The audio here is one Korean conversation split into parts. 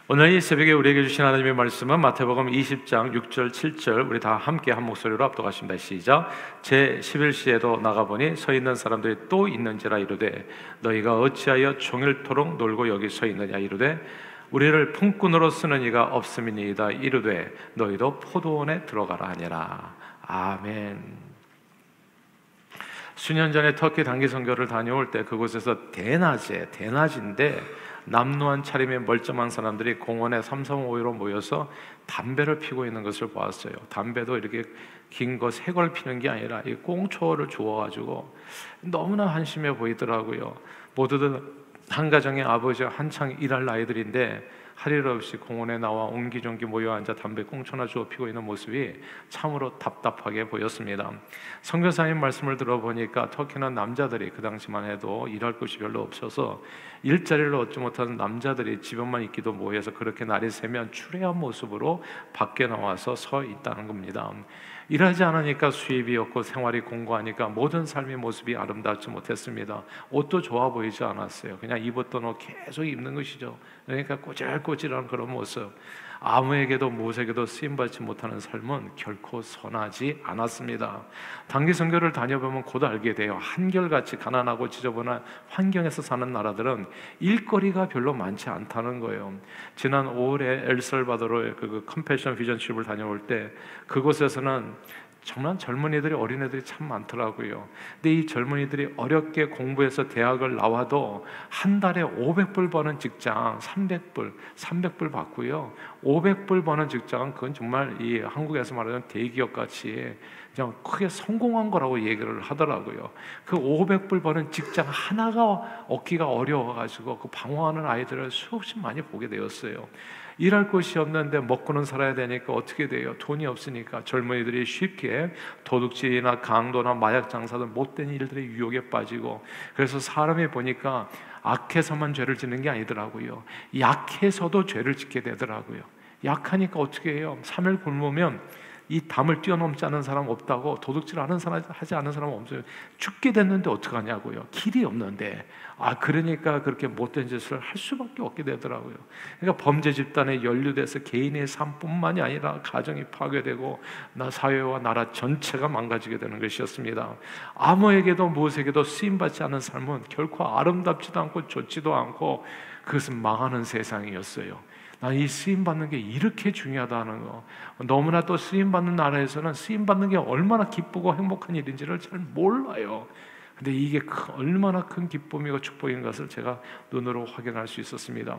오늘 이 새벽에 우리에게 주신 하나님의 말씀은 마태복음 20장 6절 7절 우리 다 함께 한 목소리로 합독하십니다. 시작. 제 11시에도 나가보니 서 있는 사람들이 또 있는지라 이르되 너희가 어찌하여 종일토록 놀고 여기 서 있느냐 이르되 우리를 품꾼으로 쓰는 이가 없음이니이다 이르되 너희도 포도원에 들어가라 하니라. 아멘. 수년 전에 터키 단기 선교를 다녀올 때 그곳에서 대낮인데 남루한 차림의 멀쩡한 사람들이 공원에 삼삼오오로 모여서 담배를 피고 있는 것을 보았어요. 담배도 이렇게 긴 거 새 걸 피는 게 아니라 이 꽁초를 주워가지고 너무나 한심해 보이더라고요. 모두들 한 가정의 아버지와 한창 일할 나이들인데 할 일 없이 공원에 나와 옹기종기 모여 앉아 담배 꽁초나 주워 피고 있는 모습이 참으로 답답하게 보였습니다. 선교사님 말씀을 들어보니까 터키는 남자들이 그 당시만 해도 일할 곳이 별로 없어서 일자리를 얻지 못하는 남자들이 집에만 있기도 뭐해서 그렇게 날이 새면 추레한 모습으로 밖에 나와서 서 있다는 겁니다. 일하지 않으니까 수입이 없고 생활이 공고하니까 모든 삶의 모습이 아름답지 못했습니다. 옷도 좋아 보이지 않았어요. 그냥 입었던 옷 계속 입는 것이죠. 그러니까 꼬질꼬질한 그런 모습. 아무에게도 무엇에게도 쓰임받지 못하는 삶은 결코 선하지 않았습니다. 단기 선교를 다녀보면 곧 알게 돼요. 한결같이 가난하고 지저분한 환경에서 사는 나라들은 일거리가 별로 많지 않다는 거예요. 지난 5월에 엘살바도르의 그 컴패션 비전십을 다녀올 때 그곳에서는 정말 젊은이들이 어린애들이 참 많더라고요. 근데 이 젊은이들이 어렵게 공부해서 대학을 나와도 한 달에 500불 버는 직장 300불 받고요. 500불 버는 직장은 그건 정말 이 한국에서 말하는 대기업 같이 그냥 크게 성공한 거라고 얘기를 하더라고요. 그 500불 버는 직장 하나가 얻기가 어려워가지고 그 방황하는 아이들을 수없이 많이 보게 되었어요. 일할 곳이 없는데 먹고는 살아야 되니까 어떻게 돼요? 돈이 없으니까 젊은이들이 쉽게 도둑질이나 강도나 마약 장사 등 못된 일들의 유혹에 빠지고, 그래서 사람이 보니까 악해서만 죄를 짓는 게 아니더라고요. 약해서도 죄를 짓게 되더라고요. 약하니까 어떻게 해요? 3일 굶으면 이 담을 뛰어넘지 않은 사람 없다고, 도둑질 하는 사람 하지 않은 사람 없어요. 죽게 됐는데 어떡하냐고요. 길이 없는데. 그러니까 그렇게 못된 짓을 할 수밖에 없게 되더라고요. 그러니까 범죄 집단에 연루돼서 개인의 삶뿐만이 아니라 가정이 파괴되고 사회와 나라 전체가 망가지게 되는 것이었습니다. 아무에게도 무엇에게도 쓰임받지 않은 삶은 결코 아름답지도 않고 좋지도 않고 그것은 망하는 세상이었어요. 이 쓰임받는 게 이렇게 중요하다는 거, 너무나 또 쓰임받는 나라에서는 쓰임받는 게 얼마나 기쁘고 행복한 일인지를 잘 몰라요. 근데 이게 얼마나 큰 기쁨이고 축복인 것을 제가 눈으로 확인할 수 있었습니다.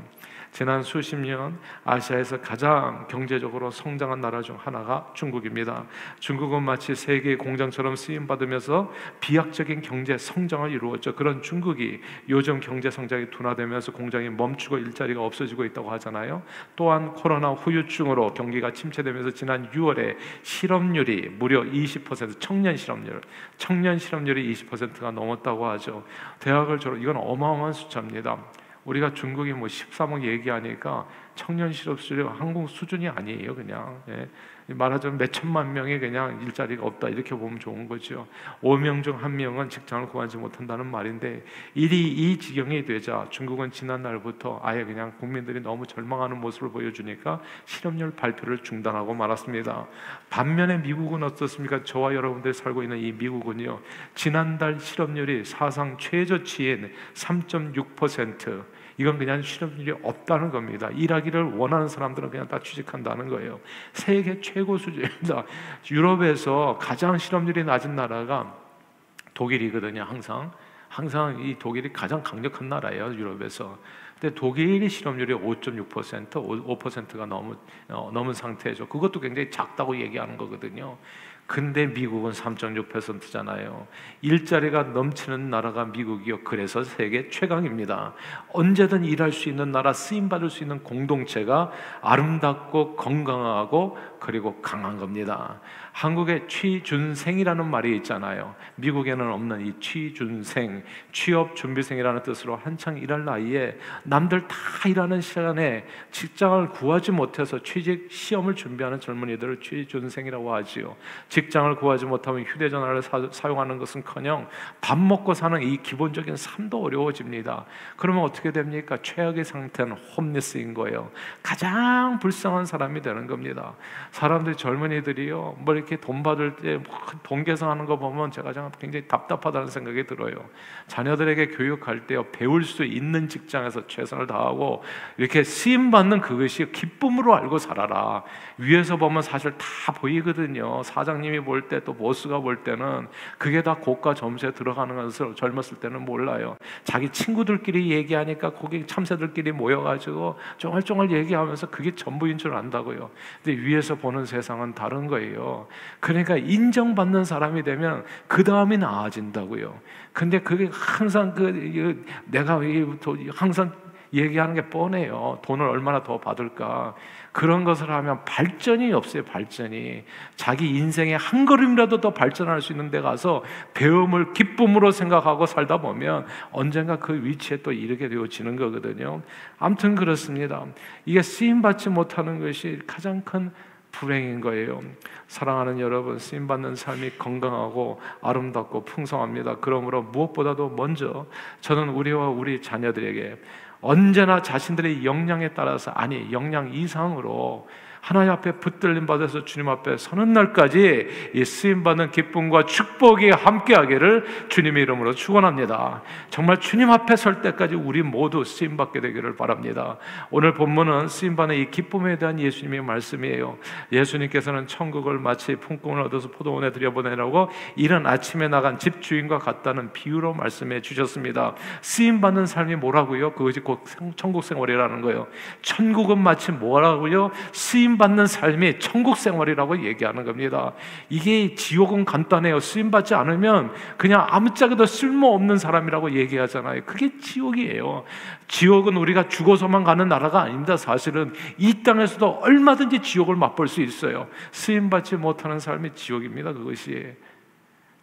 지난 수십 년 아시아에서 가장 경제적으로 성장한 나라 중 하나가 중국입니다. 중국은 마치 세계의 공장처럼 쓰임받으면서 비약적인 경제 성장을 이루었죠. 그런 중국이 요즘 경제 성장이 둔화되면서 공장이 멈추고 일자리가 없어지고 있다고 하잖아요. 또한 코로나 후유증으로 경기가 침체되면서 지난 6월에 실업률이 무려 20%, 청년 실업률이 20%가 넘었다고 하죠. 대학을 이건 어마어마한 숫자입니다. 우리가 중국이 13억 얘기하니까 청년 실업률이 한국 수준이 아니에요. 그냥 말하자면 몇 천만 명이 그냥 일자리가 없다 이렇게 보면 좋은 거죠. 5명 중 1명은 직장을 구하지 못한다는 말인데, 일이 이 지경이 되자 중국은 지난날부터 아예 그냥 국민들이 너무 절망하는 모습을 보여주니까 실업률 발표를 중단하고 말았습니다. 반면에 미국은 어떻습니까? 저와 여러분들이 살고 있는 이 미국은요, 지난달 실업률이 사상 최저치인 3.6%, 이건 그냥 실업률이 없다는 겁니다. 일하기를 원하는 사람들은 그냥 다 취직한다는 거예요. 세계 최고 수준입니다. 유럽에서 가장 실업률이 낮은 나라가 독일이거든요. 항상 이 독일이 가장 강력한 나라예요, 유럽에서. 근데 독일이 실업률이 5.6%, 5%가 넘은 상태죠. 그것도 굉장히 작다고 얘기하는 거거든요. 근데 미국은 3.6%잖아요. 일자리가 넘치는 나라가 미국이요. 그래서 세계 최강입니다. 언제든 일할 수 있는 나라, 쓰임받을 수 있는 공동체가 아름답고 건강하고 그리고 강한 겁니다. 한국에 취준생이라는 말이 있잖아요. 미국에는 없는 이 취준생, 취업준비생이라는 뜻으로 한창 일할 나이에 남들 다 일하는 시간에 직장을 구하지 못해서 취직 시험을 준비하는 젊은이들을 취준생이라고 하지요. 직장을 구하지 못하면 휴대전화를 사용하는 것은커녕 밥 먹고 사는 이 기본적인 삶도 어려워집니다. 그러면 어떻게 됩니까? 최악의 상태는 홈리스인 거예요. 가장 불쌍한 사람이 되는 겁니다. 사람들이, 젊은이들이요, 뭐 이렇게 돈 받을 때 돈 계산하는 거 보면 제가 굉장히 답답하다는 생각이 들어요. 자녀들에게 교육할 때요, 배울 수 있는 직장에서 최선을 다하고 이렇게 쓰임 받는 그것이 기쁨으로 알고 살아라. 위에서 보면 사실 다 보이거든요. 사장님이 볼 때, 또 보스가 볼 때는 그게 다 고가 점수에 들어가는 것을 젊었을 때는 몰라요. 자기 친구들끼리 얘기하니까 거기 참새들끼리 모여가지고 쫑알쫑알 얘기하면서 그게 전부인 줄 안다고요. 근데 위에서 보는 세상은 다른 거예요. 그러니까 인정받는 사람이 되면 그 다음이 나아진다고요. 근데 그게 항상 내가 항상 얘기하는 게 뻔해요. 돈을 얼마나 더 받을까. 그런 것을 하면 발전이 없어요. 발전이. 자기 인생의 한 걸음이라도 더 발전할 수 있는 데 가서 배움을 기쁨으로 생각하고 살다 보면 언젠가 그 위치에 또 이르게 되어지는 거거든요. 아무튼 그렇습니다. 이게 쓰임받지 못하는 것이 가장 큰 불행인 거예요. 사랑하는 여러분, 쓰임받는 삶이 건강하고 아름답고 풍성합니다. 그러므로 무엇보다도 먼저 저는 우리와 우리 자녀들에게 언제나 자신들의 역량에 따라서, 아니 역량 이상으로 하나님 앞에 붙들림 받아서 주님 앞에 서는 날까지 이 쓰임받는 기쁨과 축복이 함께하기를 주님의 이름으로 축원합니다. 정말 주님 앞에 설 때까지 우리 모두 쓰임받게 되기를 바랍니다. 오늘 본문은 쓰임받는 이 기쁨에 대한 예수님의 말씀이에요. 예수님께서는 천국을 마치 품꾼을 얻어서 포도원에 들여보내라고 이른 아침에 나간 집주인과 같다는 비유로 말씀해 주셨습니다. 쓰임받는 삶이 뭐라고요? 그것이 곧 천국 생활이라는 거예요. 천국은 마치 뭐라고요? 쓰임받는 삶이 천국 생활이라고 얘기하는 겁니다. 이게 지옥은 간단해요. 쓰임받지 않으면 그냥 아무짝에도 쓸모없는 사람이라고 얘기하잖아요. 그게 지옥이에요. 지옥은 우리가 죽어서만 가는 나라가 아닙니다. 사실은 이 땅에서도 얼마든지 지옥을 맛볼 수 있어요. 쓰임받지 못하는 삶이 지옥입니다. 그것이.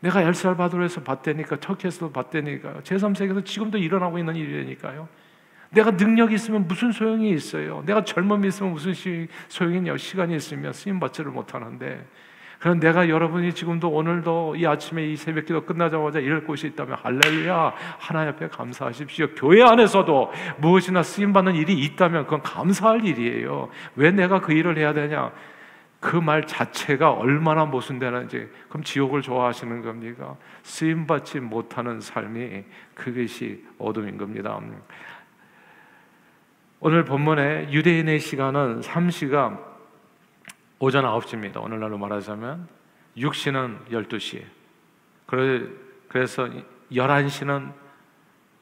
내가 엘살바도르에서 봤다니까, 터키에서도 봤다니까요. 제3세계에서 지금도 일어나고 있는 일이니까요. 내가 능력이 있으면 무슨 소용이 있어요? 내가 젊음이 있으면 무슨 소용이 있냐고. 시간이 있으면 쓰임받지를 못하는데, 그럼 내가 여러분이 지금도 오늘도 이 아침에 이 새벽기도 끝나자마자 이럴 곳이 있다면 할렐루야, 하나님 앞에 감사하십시오. 교회 안에서도 무엇이나 쓰임받는 일이 있다면 그건 감사할 일이에요. 왜 내가 그 일을 해야 되냐? 그 말 자체가 얼마나 모순되는지. 그럼 지옥을 좋아하시는 겁니까? 쓰임받지 못하는 삶이 그것이 어둠인 겁니다. 오늘 본문의 유대인의 시간은 3시가 오전 9시입니다. 오늘날로 말하자면 6시는 12시. 그래서 11시는,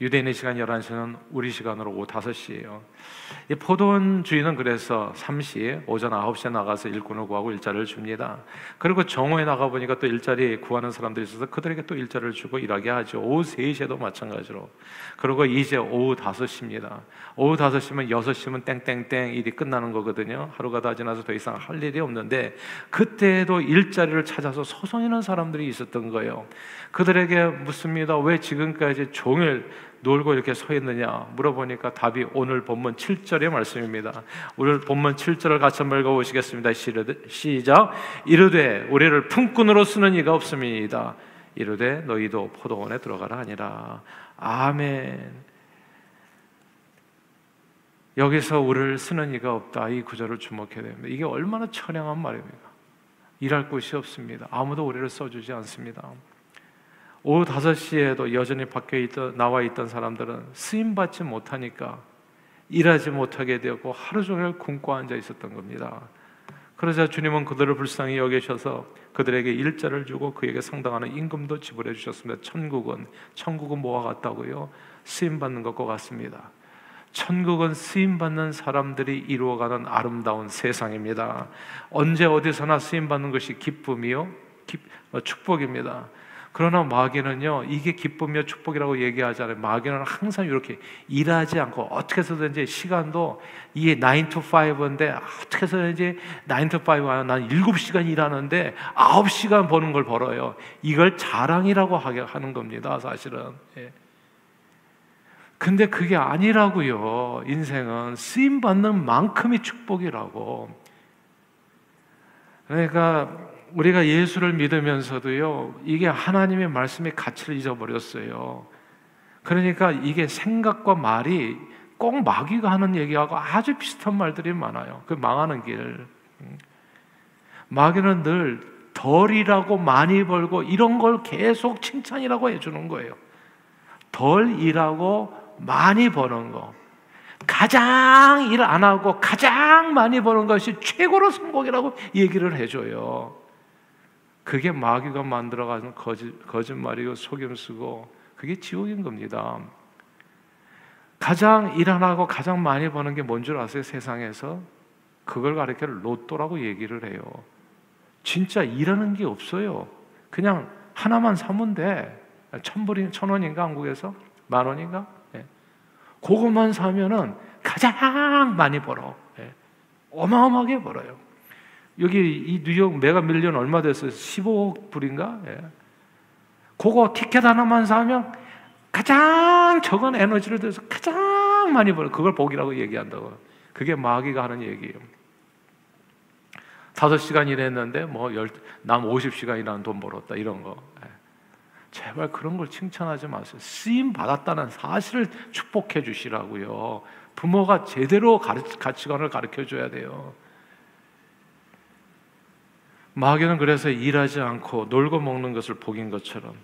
유대인의 시간 11시는 우리 시간으로 오후 5시예요. 이 포도원 주인은 그래서 3시, 오전 9시에 나가서 일꾼을 구하고 일자리를 줍니다. 그리고 정오에 나가보니까 또 일자리 구하는 사람들이 있어서 그들에게 또 일자리를 주고 일하게 하죠. 오후 3시에도 마찬가지로. 그리고 이제 오후 5시입니다. 오후 5시면 6시면 땡땡땡 일이 끝나는 거거든요. 하루가 다 지나서 더 이상 할 일이 없는데, 그때에도 일자리를 찾아서 소송하는 사람들이 있었던 거예요. 그들에게 묻습니다. 왜 지금까지 종일 놀고 이렇게 서 있느냐 물어보니까 답이 오늘 본문 7절의 말씀입니다. 오늘 본문 7절을 같이 한번 읽어보시겠습니다. 시작. 이르되 우리를 품꾼으로 쓰는 이가 없음이니이다. 이르되 너희도 포도원에 들어가라 하니라. 아멘. 여기서 우리를 쓰는 이가 없다, 이 구절을 주목해야 됩니다. 이게 얼마나 처량한 말입니까? 일할 곳이 없습니다. 아무도 우리를 써주지 않습니다. 오후 5시에도 여전히 밖에 나와 있던 사람들은 쓰임받지 못하니까 일하지 못하게 되었고 하루 종일 굶고 앉아 있었던 겁니다. 그러자 주님은 그들을 불쌍히 여기셔서 그들에게 일자를 주고 그에게 상당하는 임금도 지불해 주셨습니다. 천국은 뭐와 같다고요? 쓰임받는 것과 같습니다. 천국은 쓰임받는 사람들이 이루어가는 아름다운 세상입니다. 언제 어디서나 쓰임받는 것이 기쁨이요? 축복입니다. 그러나 마귀는요, 이게 기쁨이며 축복이라고 얘기하잖아요. 마귀는 항상 이렇게 일하지 않고 어떻게 해서든지 시간도 이게 9 to 5인데 어떻게 해서든지 9 to 5 난 7시간 일하는데 9시간 버는 걸 벌어요. 이걸 자랑이라고 하는 겁니다, 사실은. 예. 근데 그게 아니라고요. 인생은 쓰임 받는 만큼이 축복이라고. 그러니까 우리가 예수를 믿으면서도요, 이게 하나님의 말씀의 가치를 잊어버렸어요. 그러니까 이게 생각과 말이 꼭 마귀가 하는 얘기하고 아주 비슷한 말들이 많아요. 그 망하는 길. 마귀는 늘 덜 일하고 많이 벌고 이런 걸 계속 칭찬이라고 해주는 거예요. 덜 일하고 많이 버는 거, 가장 일 안 하고 가장 많이 버는 것이 최고로 성공이라고 얘기를 해줘요. 그게 마귀가 만들어가는 거짓말이고 속임수고 그게 지옥인 겁니다. 가장 일 안 하고 가장 많이 버는 게 뭔 줄 아세요? 세상에서 그걸 가리켜 로또라고 얘기를 해요. 진짜 일하는 게 없어요. 그냥 하나만 사면 돼. 1,000원인가 한국에서? 10,000원인가? 예. 그것만 사면은 가장 많이 벌어. 예. 어마어마하게 벌어요. 여기 이 뉴욕 메가 밀리언 얼마 됐어요? 15억 불인가? 예. 그거 티켓 하나만 사면 가장 적은 에너지를 들여서 가장 많이 벌어. 그걸 복이라고 얘기한다고. 그게 마귀가 하는 얘기예요. 5시간 일했는데 남 50시간 일하는 돈 벌었다 이런 거. 예. 제발 그런 걸 칭찬하지 마세요. 쓰임 받았다는 사실을 축복해 주시라고요. 부모가 제대로 가치관을 가르쳐 줘야 돼요. 마귀는 그래서 일하지 않고 놀고 먹는 것을 복인 것처럼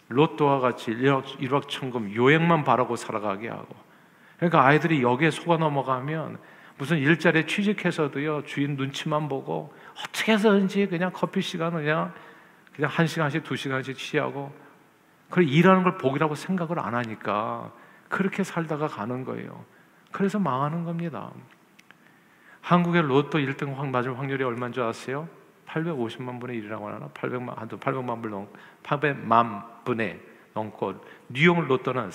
로또와 같이 일확천금 요행만 바라고 살아가게 하고, 그러니까 아이들이 여기에 속아 넘어가면 무슨 일자리에 취직해서도요, 주인 눈치만 보고 어떻게 해서든지 그냥 커피 시간을 그냥 1시간씩 2시간씩 취하고, 그걸 일하는 걸 복이라고 생각을 안 하니까 그렇게 살다가 가는 거예요. 그래서 망하는 겁니다. 한국의 로또 1등 맞을 확률이 얼마인 줄 아세요? 850만 분의 1이라고 하나? 800만 분의 넘고, 뉴욕 로또는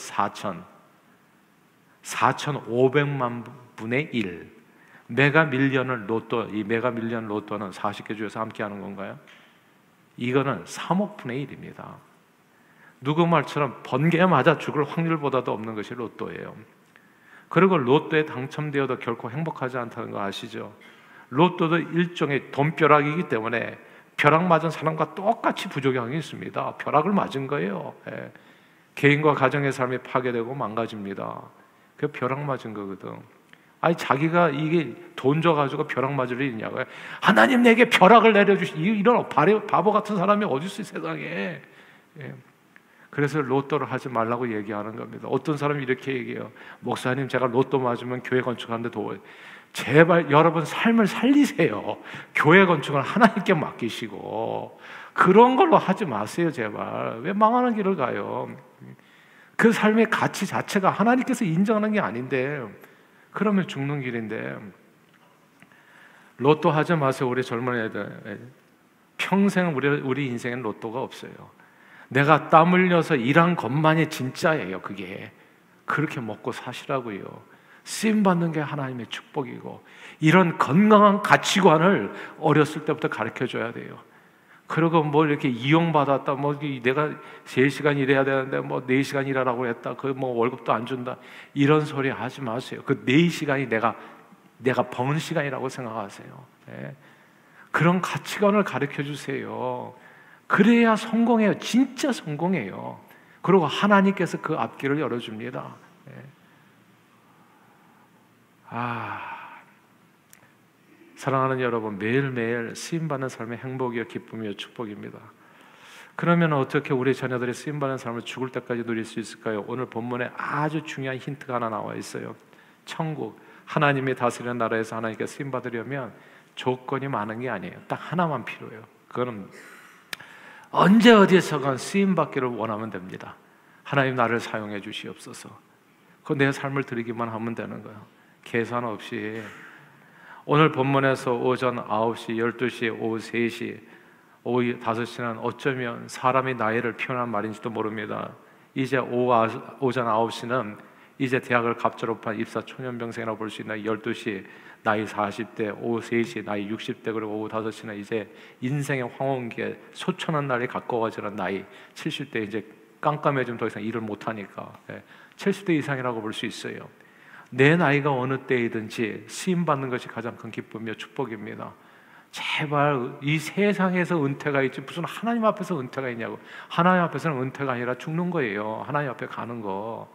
4,500만 분의 1. 메가 밀리언 로또는 40개 주에서 함께 하는 건가요? 이거는 3억 분의 1입니다. 누구 말처럼 번개에 맞아 죽을 확률보다도 없는 것이 로또예요. 그리고 로또에 당첨되어도 결코 행복하지 않다는 거 아시죠? 로또도 일종의 돈벼락이기 때문에 벼락 맞은 사람과 똑같이 부작용이 있습니다. 벼락을 맞은 거예요. 예. 개인과 가정의 삶이 파괴되고 망가집니다. 그 벼락 맞은 거거든. 아니 자기가 이게 돈 줘가지고 벼락 맞을 일이 있냐고요. 하나님 내게 벼락을 내려주시. 이런 바보 같은 사람이 어디 있어요 세상에. 예. 그래서 로또를 하지 말라고 얘기하는 겁니다. 어떤 사람이 이렇게 얘기해요. 목사님 제가 로또 맞으면 교회 건축하는데 도와요. 제발 여러분 삶을 살리세요. 교회 건축을 하나님께 맡기시고 그런 걸로 하지 마세요. 제발. 왜 망하는 길을 가요? 그 삶의 가치 자체가 하나님께서 인정하는 게 아닌데 그러면 죽는 길인데. 로또 하지 마세요. 우리 젊은 애들. 평생 우리 인생엔 로또가 없어요. 내가 땀 흘려서 일한 것만이 진짜예요. 그게 그렇게 먹고 사시라고요. 쓰임 받는 게 하나님의 축복이고, 이런 건강한 가치관을 어렸을 때부터 가르쳐 줘야 돼요. 그리고 이렇게 이용받았다, 내가 3시간 일해야 되는데 4시간 일하라고 했다, 월급도 안 준다, 이런 소리 하지 마세요. 그 4시간이 내가 버는 시간이라고 생각하세요. 네. 그런 가치관을 가르쳐 주세요. 그래야 성공해요. 진짜 성공해요. 그리고 하나님께서 그 앞길을 열어줍니다. 네. 사랑하는 여러분, 매일매일 쓰임받는 삶의 행복이요 기쁨이요 축복입니다. 그러면 어떻게 우리 자녀들이 쓰임받는 삶을 죽을 때까지 누릴 수 있을까요? 오늘 본문에 아주 중요한 힌트가 하나 나와 있어요. 천국, 하나님이 다스리는 나라에서 하나님께 쓰임받으려면 조건이 많은 게 아니에요. 딱 하나만 필요해요. 그거는 언제 어디에서건 쓰임받기를 원하면 됩니다. 하나님 나를 사용해 주시옵소서. 그 내 삶을 드리기만 하면 되는 거예요. 계산 없이. 오늘 본문에서 오전 9시, 12시, 오후 3시 오후 5시는 어쩌면 사람의 나이를 표현한 말인지도 모릅니다. 이제 오전 9시는 이제 대학을 갑 졸업한 입사 초년병생이라고 볼 수 있는 12시 나이 40대, 오후 3시 나이 60대, 그리고 오후 5시는 이제 인생의 황혼기에 소천한 날이 가까워지는 나이 70대, 이제 깜깜해지면 더 이상 일을 못하니까 70대 이상이라고 볼 수 있어요. 내 나이가 어느 때이든지 쓰임받는 것이 가장 큰 기쁨이며 축복입니다. 제발 이 세상에서 은퇴가 있지 무슨 하나님 앞에서 은퇴가 있냐고. 하나님 앞에서는 은퇴가 아니라 죽는 거예요. 하나님 앞에 가는 거.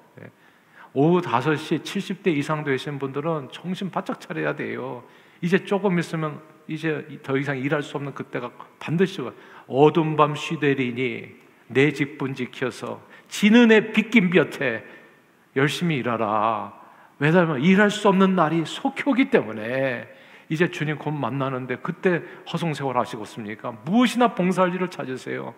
오후 5시 70대 이상 되신 분들은 정신 바짝 차려야 돼요. 이제 조금 있으면 이제 더 이상 일할 수 없는 그때가 반드시 와. 어두운 밤 쉬되리니 내 직분 지켜서 지는 해 빗긴 볕에 열심히 일하라. 왜냐하면 일할 수 없는 날이 속히 오기 때문에. 이제 주님 곧 만나는데 그때 허송세월 하시겠습니까? 무엇이나 봉사할 일을 찾으세요.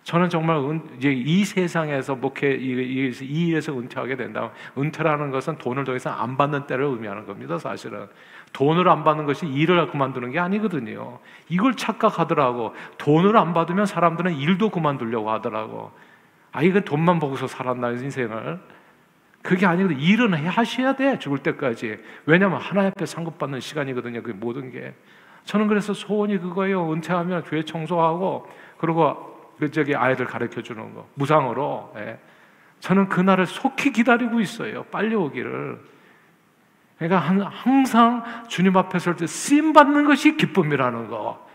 저는 정말 이제 이 세상에서 이 일에서 은퇴하게 된다면, 은퇴라는 것은 돈을 더 이상 안 받는 때를 의미하는 겁니다. 사실은 돈을 안 받는 것이 일을 그만두는 게 아니거든요. 이걸 착각하더라고. 돈을 안 받으면 사람들은 일도 그만두려고 하더라고. 이거 돈만 보고서 살았나 인생을. 그게 아니거든. 일은 하셔야 돼, 죽을 때까지. 왜냐하면 하나님 앞에 상급받는 시간이거든요. 그 모든 게. 저는 그래서 소원이 그거예요. 은퇴하면 교회 청소하고, 그리고 아이들 가르쳐 주는 거 무상으로. 저는 그날을 속히 기다리고 있어요. 빨리 오기를. 그러니까 항상 주님 앞에 설 때 쓰임 받는 것이 기쁨이라는 거.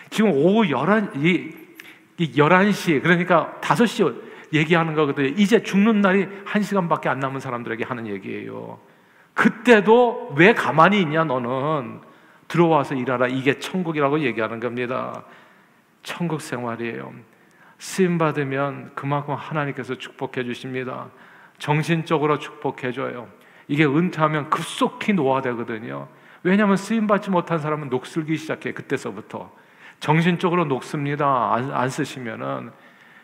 지금 오후 11시, 그러니까 5시 얘기하는 거거든요. 이제 죽는 날이 1시간밖에 안 남은 사람들에게 하는 얘기예요. 그때도 왜 가만히 있냐 너는. 들어와서 일하라. 이게 천국이라고 얘기하는 겁니다. 천국 생활이에요. 쓰임받으면 그만큼 하나님께서 축복해 주십니다. 정신적으로 축복해 줘요. 이게 은퇴하면 급속히 노화되거든요. 왜냐하면 쓰임받지 못한 사람은 녹슬기 시작해. 그때서부터 정신적으로 녹습니다. 안 쓰시면은.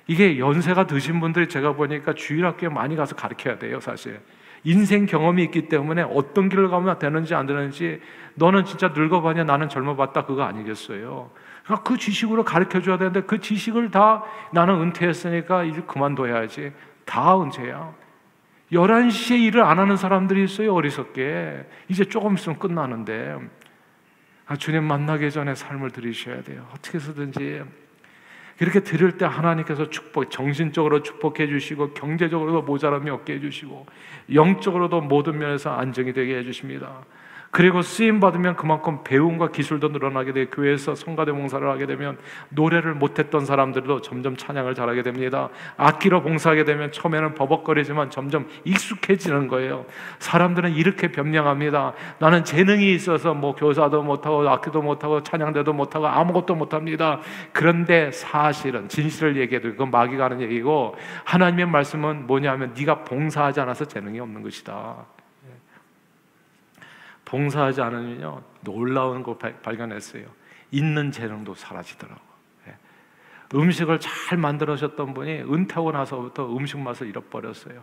이게 연세가 드신 분들이 제가 보니까 주일학교에 많이 가서 가르쳐야 돼요. 사실 인생 경험이 있기 때문에 어떤 길을 가면 되는지 안 되는지, 너는 진짜 늙어봤냐 나는 젊어봤다, 그거 아니겠어요. 그러니까 그 지식으로 가르쳐줘야 되는데 그 지식을 다 나는 은퇴했으니까 이제 그만둬야지. 다 은퇴야. 11시에 일을 안 하는 사람들이 있어요. 어리석게. 이제 조금 있으면 끝나는데. 주님 만나기 전에 삶을 들이셔야 돼요. 어떻게 해서든지. 이렇게 들을 때 하나님께서 정신적으로 축복해 주시고, 경제적으로도 모자람이 없게 해주시고, 영적으로도 모든 면에서 안정이 되게 해주십니다. 그리고 쓰임 받으면 그만큼 배움과 기술도 늘어나게 돼. 교회에서 성가대 봉사를 하게 되면 노래를 못했던 사람들도 점점 찬양을 잘하게 됩니다. 악기로 봉사하게 되면 처음에는 버벅거리지만 점점 익숙해지는 거예요. 사람들은 이렇게 변명합니다. 나는 재능이 있어서 교사도 못하고 악기도 못하고 찬양대도 못하고 아무것도 못합니다. 그런데 사실은 진실을 얘기해도 그건 마귀가 하는 얘기고, 하나님의 말씀은 뭐냐면 네가 봉사하지 않아서 재능이 없는 것이다. 봉사하지 않으면요 놀라운 걸 발견했어요. 있는 재능도 사라지더라고요. 음식을 잘 만들어셨던 분이 은퇴하고 나서부터 음식 맛을 잃어버렸어요.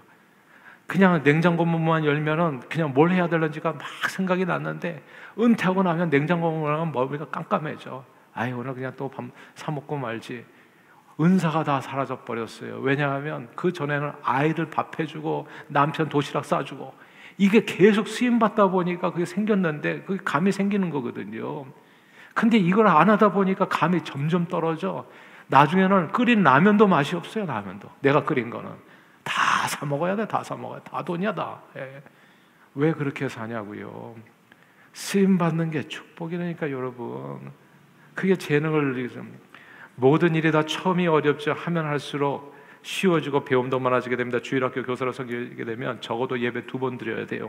그냥 냉장고 문만 열면은 그냥 뭘 해야 되는지가 막 생각이 났는데, 은퇴하고 나면 냉장고 문을 하면 머리가 깜깜해져. 오늘 그냥 또 밥 사 먹고 말지. 은사가 다 사라져 버렸어요. 왜냐하면 그 전에는 아이들 밥 해주고 남편 도시락 싸주고, 이게 계속 쓰임받다 보니까 그게 생겼는데, 그게 감이 생기는 거거든요. 근데 이걸 안 하다 보니까 감이 점점 떨어져. 나중에는 끓인 라면도 맛이 없어요. 라면도 내가 끓인 거는 다 사 먹어야 돼. 다 사 먹어야 돼. 다 돈이야 다. 왜 그렇게 사냐고요. 쓰임받는 게 축복이라니까 여러분. 그게 재능을, 모든 일이 다 처음이 어렵죠. 하면 할수록 쉬워지고 배움도 많아지게 됩니다. 주일학교 교사로 섬기게 되면 적어도 예배 2번 드려야 돼요.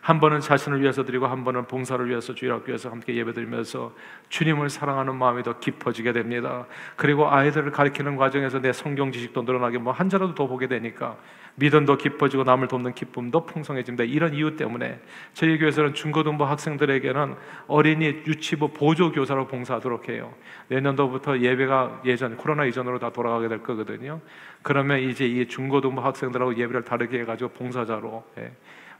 한 번은 자신을 위해서 드리고, 한 번은 봉사를 위해서 주일학교에서 함께 예배드리면서 주님을 사랑하는 마음이 더 깊어지게 됩니다. 그리고 아이들을 가르치는 과정에서 내 성경 지식도 늘어나게 한 자라도 더 보게 되니까 믿음도 깊어지고 남을 돕는 기쁨도 풍성해집니다. 이런 이유 때문에 저희 교회에서는 중고등부 학생들에게는 어린이 유치부 보조교사로 봉사하도록 해요. 내년도부터 예배가 코로나 이전으로 다 돌아가게 될 거거든요. 그러면 이제 이 중고등부 학생들하고 예배를 다르게 해가지고 봉사자로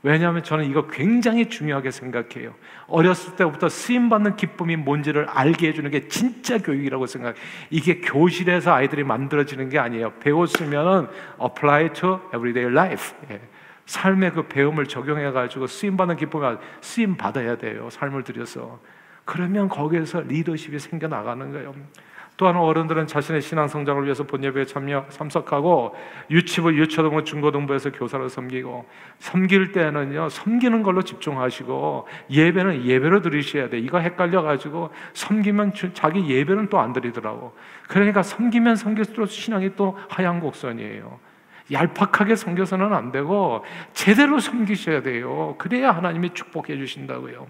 왜냐하면 저는 이거 굉장히 중요하게 생각해요. 어렸을 때부터 쓰임받는 기쁨이 뭔지를 알게 해주는 게 진짜 교육이라고 생각해요. 이게 교실에서 아이들이 만들어지는 게 아니에요. 배웠으면 apply to everyday life. 삶의 그 배움을 적용해가지고 쓰임받는 기쁨을 쓰임받아야 돼요. 삶을 들여서. 그러면 거기에서 리더십이 생겨나가는 거예요. 또한 어른들은 자신의 신앙 성장을 위해서 본예배에 참석하고 유치부, 유초등부, 중고등부에서 교사를 섬기고, 섬길 때는요 섬기는 걸로 집중하시고 예배는 예배로 드리셔야 돼. 이거 헷갈려가지고 섬기면 자기 예배는 또 안 드리더라고. 그러니까 섬기면 섬길수록 신앙이 또 하향 곡선이에요. 얄팍하게 섬겨서는 안 되고 제대로 섬기셔야 돼요. 그래야 하나님이 축복해 주신다고요.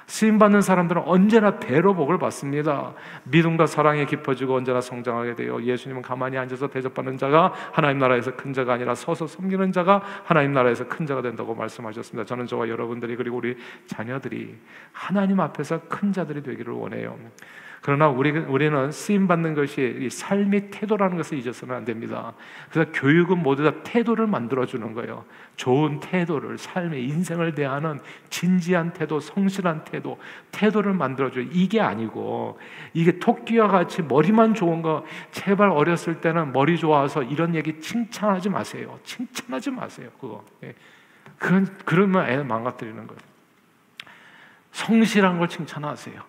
쓰임받는 사람들은 언제나 배로 복을 받습니다. 믿음과 사랑이 깊어지고 언제나 성장하게 돼요. 예수님은 가만히 앉아서 대접받는 자가 하나님 나라에서 큰 자가 아니라 서서 섬기는 자가 하나님 나라에서 큰 자가 된다고 말씀하셨습니다. 저는 저와 여러분들이, 그리고 우리 자녀들이 하나님 앞에서 큰 자들이 되기를 원해요. 그러나 우리는 쓰임받는 것이 이 삶의 태도라는 것을 잊어서는 안 됩니다. 그래서 교육은 모두 다 태도를 만들어주는 거예요. 좋은 태도를, 삶의 인생을 대하는 진지한 태도, 성실한 태도, 태도를 만들어줘요. 이게 아니고 이게 토끼와 같이 머리만 좋은 거, 제발 어렸을 때는 머리 좋아서 이런 얘기 칭찬하지 마세요. 칭찬하지 마세요. 그러면 애 망가뜨리는 거예요. 성실한 걸 칭찬하세요.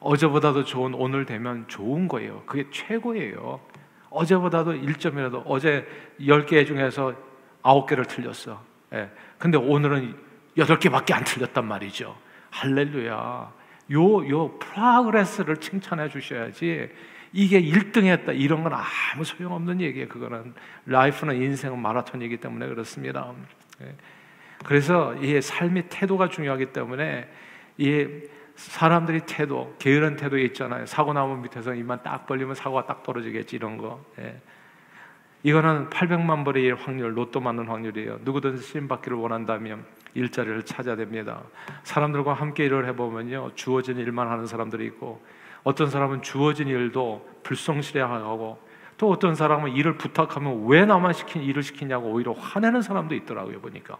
어제보다도 좋은 오늘 되면 좋은 거예요. 그게 최고예요. 어제보다도 1점이라도, 어제 10개 중에서 9개를 틀렸어. 근데 오늘은 8개밖에 안 틀렸단 말이죠. 할렐루야. 요 프로그레스를 칭찬해 주셔야지, 이게 1등 했다 이런 건 아무 소용없는 얘기예요. 그거는 라이프는, 인생은 마라톤이기 때문에 그렇습니다. 그래서 이 삶의 태도가 중요하기 때문에 이 사람들이 태도, 게으른 태도 있잖아요. 사고나무 밑에서 입만 딱 벌리면 사고가 딱 떨어지겠지, 이런 거. 이거는 800만 벌의 일 확률, 로또 맞는 확률이에요. 누구든지 쓰임받기를 원한다면 일자리를 찾아야 됩니다. 사람들과 함께 일을 해보면요, 주어진 일만 하는 사람들이 있고, 어떤 사람은 주어진 일도 불성실해하고, 또 어떤 사람은 일을 부탁하면 왜 나만 일을 시키냐고 오히려 화내는 사람도 있더라고요. 보니까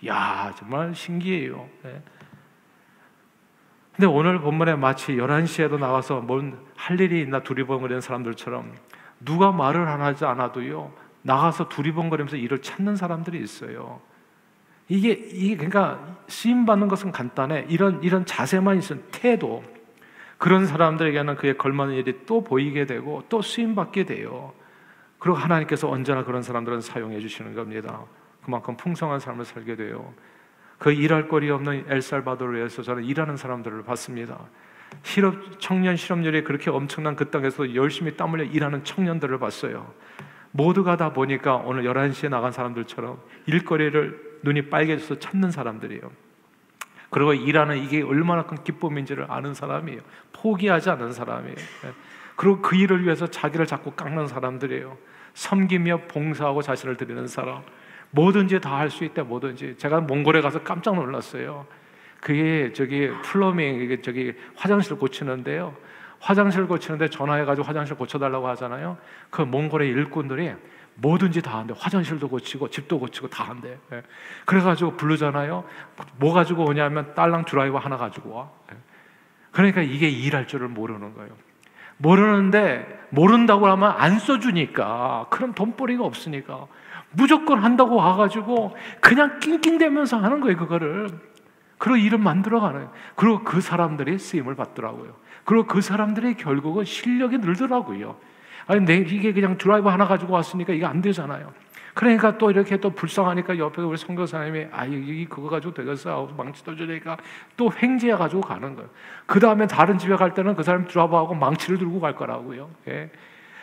야, 정말 신기해요. 근데 오늘 본문에 마치 11시에도 나와서 뭔 할 일이 있나 두리번거리는 사람들처럼 누가 말을 안 하지 않아도요 나가서 두리번거리면서 일을 찾는 사람들이 있어요. 이게 그러니까 쓰임받는 것은 간단해. 이런 자세만 있으면, 태도, 그런 사람들에게는 그에 걸맞는 일이 또 보이게 되고 또 쓰임받게 돼요. 그리고 하나님께서 언제나 그런 사람들은 사용해 주시는 겁니다. 그만큼 풍성한 삶을 살게 돼요. 그 일할 거리 없는 엘살바도르에서 저는 일하는 사람들을 봤습니다. 청년 실업률이 그렇게 엄청난 그 땅에서 열심히 땀 흘려 일하는 청년들을 봤어요. 모두가 다 보니까 오늘 11시에 나간 사람들처럼 일거리를 눈이 빨개져서 찾는 사람들이에요. 그리고 일하는 이게 얼마나 큰 기쁨인지를 아는 사람이에요. 포기하지 않는 사람이에요. 그리고 그 일을 위해서 자기를 자꾸 깎는 사람들이에요. 섬기며 봉사하고 자신을 드리는 사람. 뭐든지 다 할 수 있다. 뭐든지. 제가 몽골에 가서 깜짝 놀랐어요. 그게 플러밍, 화장실 고치는데요. 화장실 고치는데 전화해가지고 화장실 고쳐달라고 하잖아요. 그 몽골의 일꾼들이 뭐든지 다 한대. 화장실도 고치고 집도 고치고 다 한대. 그래가지고 부르잖아요. 뭐 가지고 오냐면 딸랑 드라이버 하나 가지고 와. 그러니까 이게 일할 줄을 모르는 거예요. 모르는데, 모른다고 하면 안 써주니까, 그럼 돈벌이가 없으니까 무조건 한다고 와가지고 그냥 낑낑대면서 하는 거예요. 그거를. 그리고 일을 만들어가는. 그리고 그 사람들이 쓰임을 받더라고요. 그리고 그 사람들이 결국은 실력이 늘더라고요. 아니, 이게 그냥 드라이버 하나 가지고 왔으니까 이게 안 되잖아요. 그러니까 또 이렇게 또 불쌍하니까 옆에 우리 선교사님이 그거 가지고 되겠어 하고 망치도 주니까 또 횡재해 가지고 가는 거예요. 그 다음에 다른 집에 갈 때는 그 사람이 드라이버하고 망치를 들고 갈 거라고요.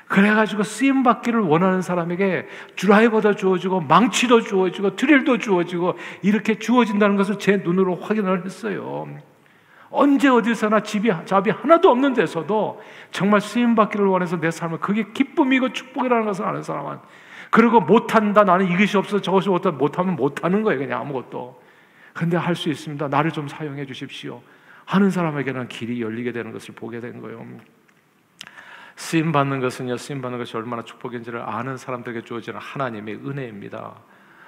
그래가지고 쓰임받기를 원하는 사람에게 드라이버도 주어지고 망치도 주어지고 드릴도 주어지고 이렇게 주어진다는 것을 제 눈으로 확인을 했어요. 언제 어디서나 잡이 하나도 없는 데서도 정말 쓰임받기를 원해서 내 삶을, 그게 기쁨이고 축복이라는 것을 아는 사람은, 그리고 못한다, 나는 이것이 없어 저것이 없다, 못하면 못하는 거예요. 그냥 아무것도. 근데 할 수 있습니다. 나를 좀 사용해 주십시오 하는 사람에게는 길이 열리게 되는 것을 보게 된 거예요. 쓰임받는 것은요, 쓰임받는 것이 얼마나 축복인지를 아는 사람들에게 주어지는 하나님의 은혜입니다.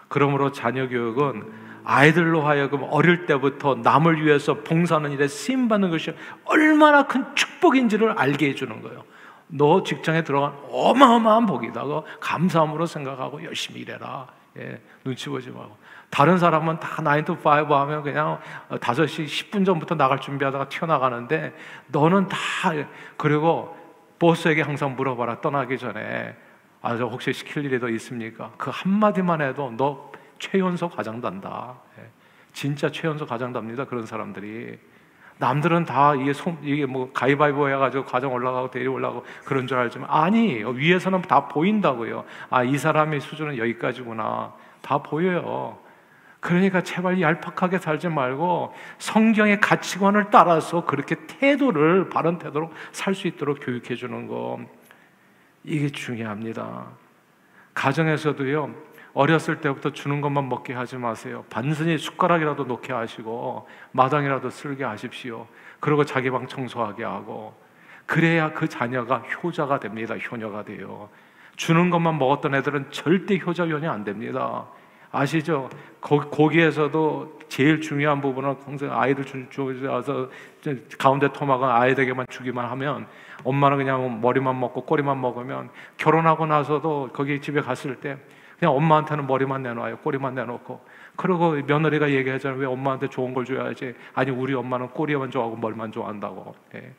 그러므로 자녀 교육은 아이들로 하여금 어릴 때부터 남을 위해서 봉사하는 일에 쓰임받는 것이 얼마나 큰 축복인지를 알게 해주는 거예요. 너 직장에 들어간 어마어마한 복이다. 감사함으로 생각하고 열심히 일해라. 예, 눈치 보지 말고. 다른 사람은 다 9 to 5 하면 그냥 5시 10분 전부터 나갈 준비하다가 튀어나가는데 너는 다, 그리고 보스에게 항상 물어봐라. 떠나기 전에 저 혹시 시킬 일이 더 있습니까? 그 한마디만 해도 너 최연소 과장단다. 예, 진짜 최연소 과장답니다. 그런 사람들이. 남들은 다 이게 뭐 가위바위보 해가지고 과정 올라가고 대리 올라가고 그런 줄 알지만 아니, 위에서는 다 보인다고요. 이 사람의 수준은 여기까지구나. 다 보여요. 그러니까 제발 얄팍하게 살지 말고 성경의 가치관을 따라서 그렇게 바른 태도로 살 수 있도록 교육해 주는 거, 이게 중요합니다. 가정에서도요, 어렸을 때부터 주는 것만 먹게 하지 마세요. 반드시 숟가락이라도 놓게 하시고 마당이라도 쓸게 하십시오. 그리고 자기 방 청소하게 하고, 그래야 그 자녀가 효자가 됩니다. 효녀가 돼요. 주는 것만 먹었던 애들은 절대 효자연이 안 됩니다. 아시죠? 거기에서도 제일 중요한 부분은 항상 아이들 주어서 가운데 토막은 아이들에게만 주기만 하면, 엄마는 그냥 머리만 먹고 꼬리만 먹으면 결혼하고 나서도 거기 집에 갔을 때 그냥 엄마한테는 머리만 내놔요. 꼬리만 내놓고. 그리고 며느리가 얘기하잖아요. 왜 엄마한테 좋은 걸 줘야지. 아니, 우리 엄마는 꼬리만 좋아하고 머리만 좋아한다고. 예.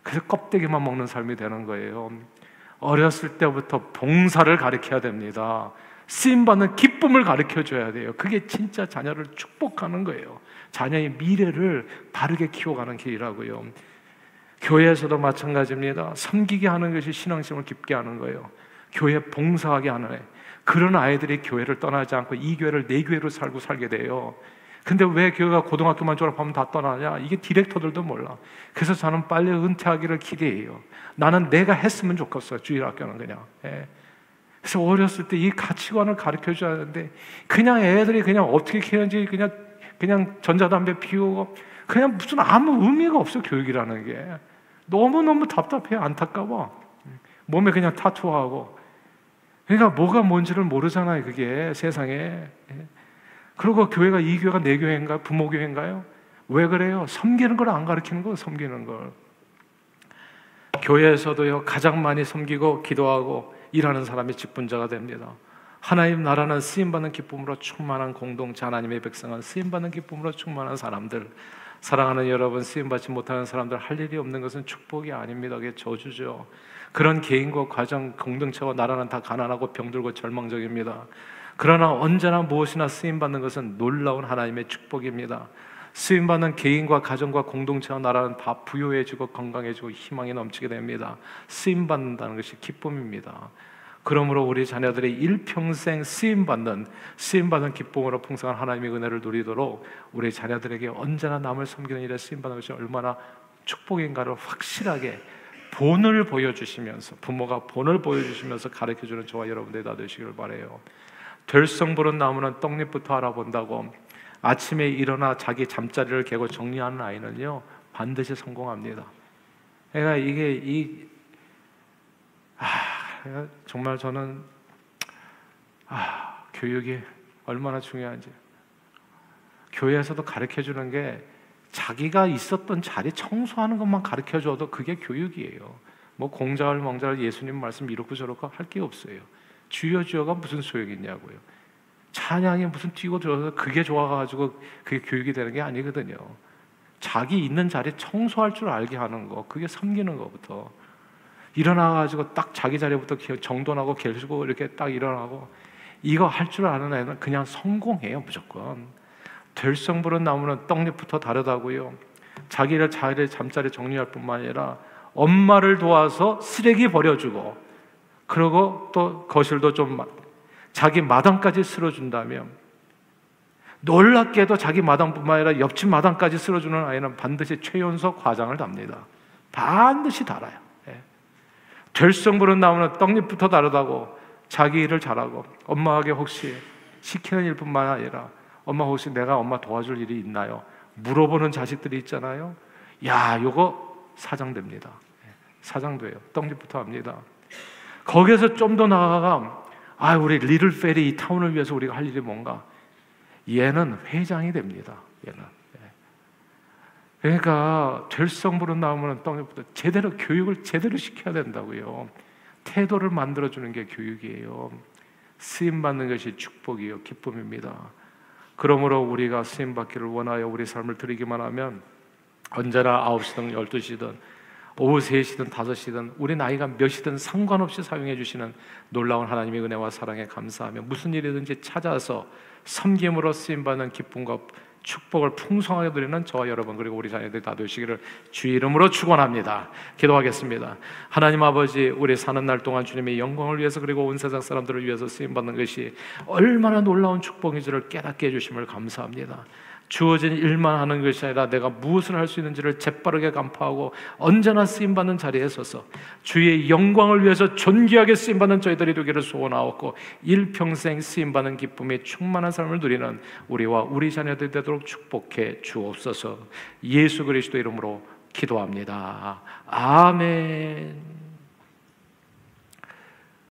그래서 껍데기만 먹는 삶이 되는 거예요. 어렸을 때부터 봉사를 가르쳐야 됩니다. 쓰임받는 기쁨을 가르쳐줘야 돼요. 그게 진짜 자녀를 축복하는 거예요. 자녀의 미래를 바르게 키워가는 길이라고요. 교회에서도 마찬가지입니다. 섬기게 하는 것이 신앙심을 깊게 하는 거예요. 교회 봉사하게 하는 애. 그런 아이들이 교회를 떠나지 않고 이 교회를 내 교회로 살게 돼요. 근데 왜 교회가 고등학교만 졸업하면 다 떠나냐? 이게 디렉터들도 몰라. 그래서 저는 빨리 은퇴하기를 기대해요. 나는 내가 했으면 좋겠어요. 주일학교는 그냥. 예. 그래서 어렸을 때 이 가치관을 가르쳐줘야 하는데, 그냥 애들이 그냥 어떻게 키우는지 그냥 전자담배 피우고 그냥 무슨 아무 의미가 없어. 교육이라는 게 너무너무 답답해요. 안타까워. 몸에 그냥 타투하고. 그러니까 뭐가 뭔지를 모르잖아요. 그게 세상에. 그리고 교회가 이 교회가 내 교회인가? 부모 교회인가요? 왜 그래요? 섬기는 걸 안 가르치는 거예요. 섬기는 걸. 교회에서도요, 가장 많이 섬기고 기도하고 일하는 사람이 직분자가 됩니다. 하나님 나라는 쓰임받는 기쁨으로 충만한 공동체, 하나님의 백성은 쓰임받는 기쁨으로 충만한 사람들. 사랑하는 여러분, 쓰임받지 못하는 사람들, 할 일이 없는 것은 축복이 아닙니다. 그게 저주죠. 그런 개인과 가정, 공동체와 나라는 다 가난하고 병들고 절망적입니다. 그러나 언제나 무엇이나 쓰임받는 것은 놀라운 하나님의 축복입니다. 쓰임받는 개인과 가정과 공동체와 나라는 다 부유해지고 건강해지고 희망이 넘치게 됩니다. 쓰임받는다는 것이 기쁨입니다. 그러므로 우리 자녀들이 일평생 쓰임받는 기쁨으로 풍성한 하나님의 은혜를 누리도록 우리 자녀들에게 언제나 남을 섬기는 일에 쓰임받는 것이 얼마나 축복인가를 확실하게 본을 보여주시면서, 부모가 본을 보여주시면서 가르쳐주는 저와 여러분들이 다 되시길 바라요. 될성부른 나무는 떡잎부터 알아본다고 아침에 일어나 자기 잠자리를 개고 정리하는 아이는요, 반드시 성공합니다. 그러니까 이게 정말 저는 교육이 얼마나 중요한지. 교회에서도 가르쳐주는 게 자기가 있었던 자리 청소하는 것만 가르쳐줘도 그게 교육이에요. 뭐 공자를 멍자를 예수님 말씀 이렇고 저렇고 할 게 없어요. 주여 주여가 무슨 소용이 있냐고요. 찬양이 무슨 뛰고 들어서 그게 좋아가지고 그게 교육이 되는 게 아니거든요. 자기 있는 자리 청소할 줄 알게 하는 거, 그게 섬기는 거부터. 일어나가지고 딱 자기 자리부터 정돈하고 계시고 이렇게 딱 일어나고, 이거 할 줄 아는 애는 그냥 성공해요. 무조건. 될성부른 나무는 떡잎부터 다르다고요. 자기를 잠자리 정리할 뿐만 아니라 엄마를 도와서 쓰레기 버려주고, 그리고 또 거실도 좀 자기 마당까지 쓸어준다면, 놀랍게도 자기 마당뿐만 아니라 옆집 마당까지 쓸어주는 아이는 반드시 최연소 과장을 답니다. 반드시 달아요. 될성부른 나무는 떡잎부터 다르다고 자기 일을 잘하고, 엄마에게 혹시 시키는 일뿐만 아니라 엄마 혹시 내가 엄마 도와줄 일이 있나요? 물어보는 자식들이 있잖아요. 야, 요거 사장됩니다. 사장돼요. 떡잎부터 합니다. 거기에서 좀 더 나아가 우리 리틀 페리 이 타운을 위해서 우리가 할 일이 뭔가? 얘는 회장이 됩니다. 얘는. 그러니까 될성부로 나오면 제대로 교육을 제대로 시켜야 된다고요. 태도를 만들어주는 게 교육이에요. 쓰임받는 것이 축복이요 기쁨입니다. 그러므로 우리가 쓰임받기를 원하여 우리 삶을 드리기만 하면 언제나 9시든 12시든 오후 3시든 5시든 우리 나이가 몇이든 상관없이 사용해 주시는 놀라운 하나님의 은혜와 사랑에 감사하며 무슨 일이든지 찾아서 섬김으로 쓰임받는 기쁨과 축복을 풍성하게 누리는 저와 여러분 그리고 우리 자녀들이 다 되시기를 주의 이름으로 축원합니다. 기도하겠습니다. 하나님 아버지, 우리 사는 날 동안 주님의 영광을 위해서 그리고 온 세상 사람들을 위해서 쓰임받는 것이 얼마나 놀라운 축복인지를 깨닫게 해주심을 감사합니다. 주어진 일만 하는 것이 아니라 내가 무엇을 할 수 있는지를 재빠르게 간파하고 언제나 쓰임받는 자리에 서서 주의 영광을 위해서 존귀하게 쓰임받는 저희들이 되기를 소원하옵고 일평생 쓰임받는 기쁨이 충만한 삶을 누리는 우리와 우리 자녀들이 되도록 축복해 주옵소서. 예수 그리스도 이름으로 기도합니다. 아멘.